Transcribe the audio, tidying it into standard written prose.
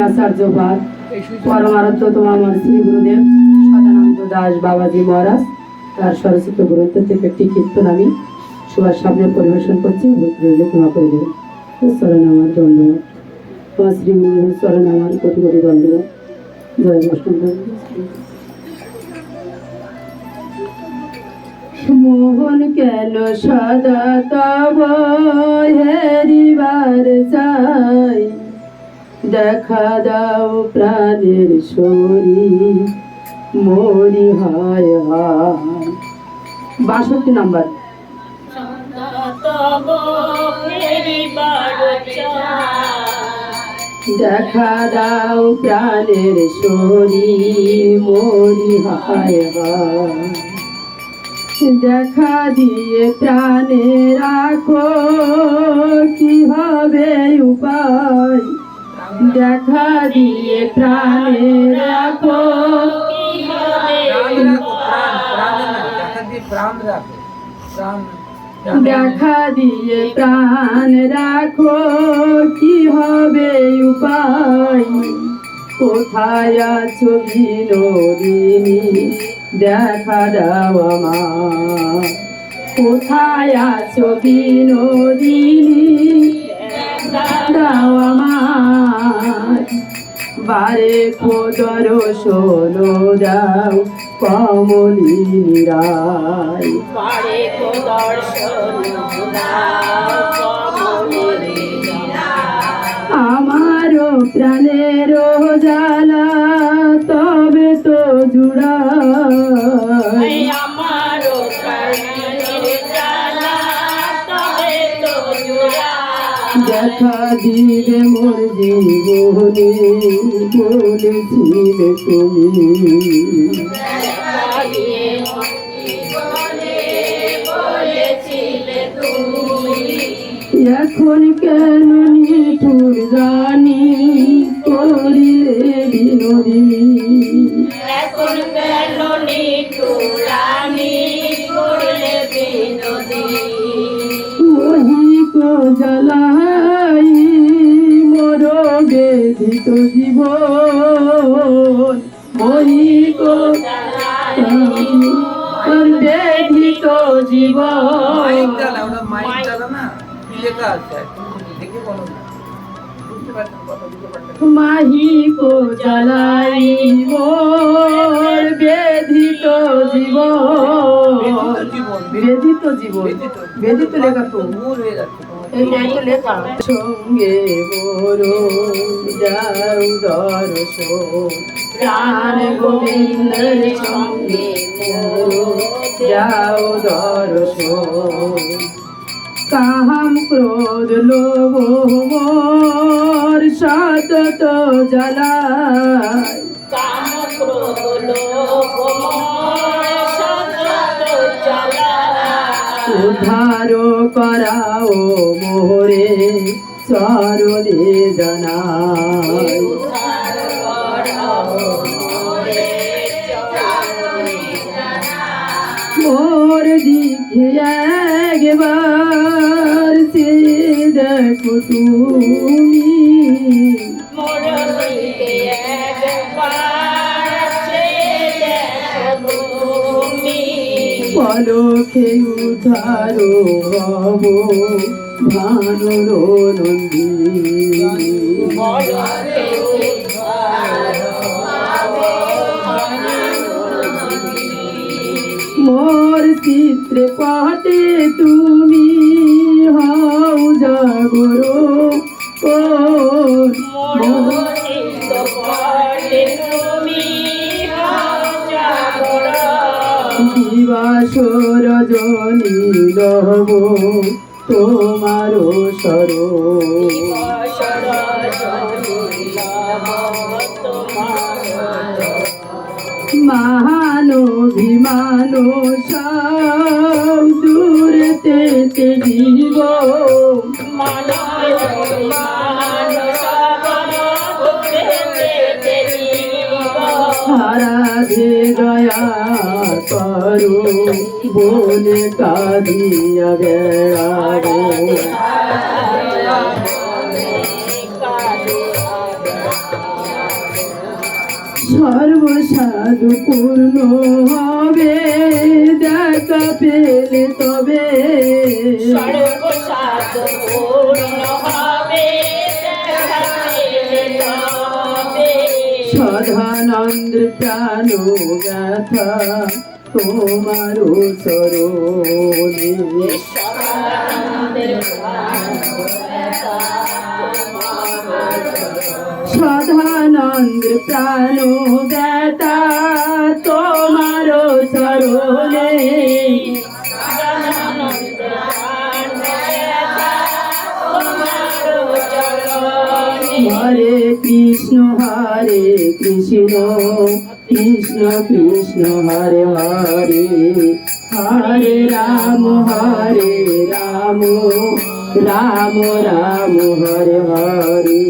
আচার্যবাদ পরমারাধ্য আমার শ্রী গুরুদেব সদানন্দ দাস বাবাজি মহারাজ তার স্বরচিত গ্রন্থ থেকে একটি কীর্তন আমি সবার সামনে পরিবেশন করছি। ক্ষমা করে দেবেন। চরণ আমার ধন্যবাদ, আমার শ্রী গুরুদেবের চরণ আমার কোটি কোটি ধন্যবাদ। জয় বৈষ্ণব। মোহন কেন সদা তব হেরিবার চাই, দেখা দাও প্রাণের শরীর মরি হায় হায়। 62 নাম্বার। দেখা দাও প্রাণের শরীর মরি হায় হায়, দেখা দিয়ে প্রাণে রাখো কি হবে উপায়, দেখা দিয়ে প্রাণে রাখো দেখা দিয়ে প্রাণ রাখো কি হবে উপায়। কোথায় আছো বিনোদিনী দেখা দাও আমার, কোথায় আছো বিনোদিনী দাও আমার। বারে কোদর শোনো দাও কমলিনী রায়, বারে কোদর শোনো দাও কমলিনী রায়। আমারও প্রাণের জ্বালা তবে তো জুড়াই, আমারও প্রাণের জ্বালা তবে তো জুড়াই। দেখা দিবে মোর জীবনে বলেছিলে তুমি, এখন কেন নিঠুর জানি করিলে বিনোদিনী, এখন কেন নিঠুর জানি করিলে বিনোদিনী। মোহিত জ্বালাই মোর বেদিত জীবন, মোহিত বেদিত জীবন। মাহিক জ্বালাই মোর বেদিত জীবন, বেদিত জীবন, বেদিত লেখা তো লেখা। সঙ্গে বড় যাও দর্শন প্রাণ গোবিন্দের সঙ্গে বড় যাও দর্শন। কাম ক্রোধ লোভ মোর সতত জ্বালায়, কাম ক্রোধ লোভ মোর সতত জ্বালায়। উদ্ধার করাও মোরে চরণে জানাই, উদ্ধার করাও মোরে চরণে জানাই। মোর দিকে একবার সে দেখো তুমি, মোর দিকে একবার সে দেখো তুমি। পলকে উদ্ধার হব ভানুর নন্দিনী, পলকে উদ্ধার হব ভানুর নন্দিনী। মোর চিত্রে পাটে তুমি হও জাগরো, মোর চিত্র পাটে তুমি হও জাগরো। দিবাস রজনী লব তোমার শরণ, দিবাস রজনী লব তোমার। মানভিমান সব দূরতে দিব, হারাধে দয়া করো বলে কাঁদিয়া বেড়াবো। সর্বসাধু পূর্ণ হবে দেখা পেলে তবে সর্বসাধ পূর্ণ হবে দেখা পেলে তবে। সদানন্দ প্রাণ ব্যথা তোমার চরণে সদানন্দের প্রাণ ব্যথা তোমার চরণে। সদানন্দ প্রাণ ব্যথা তোমার চরণে সদানন্দের প্রাণ ব্যথা তোমার চরণে। হরে কৃষ্ণ কৃষ্ণ কৃষ্ণ হরে হরে হরে রাম রাম রাম হরে হরে।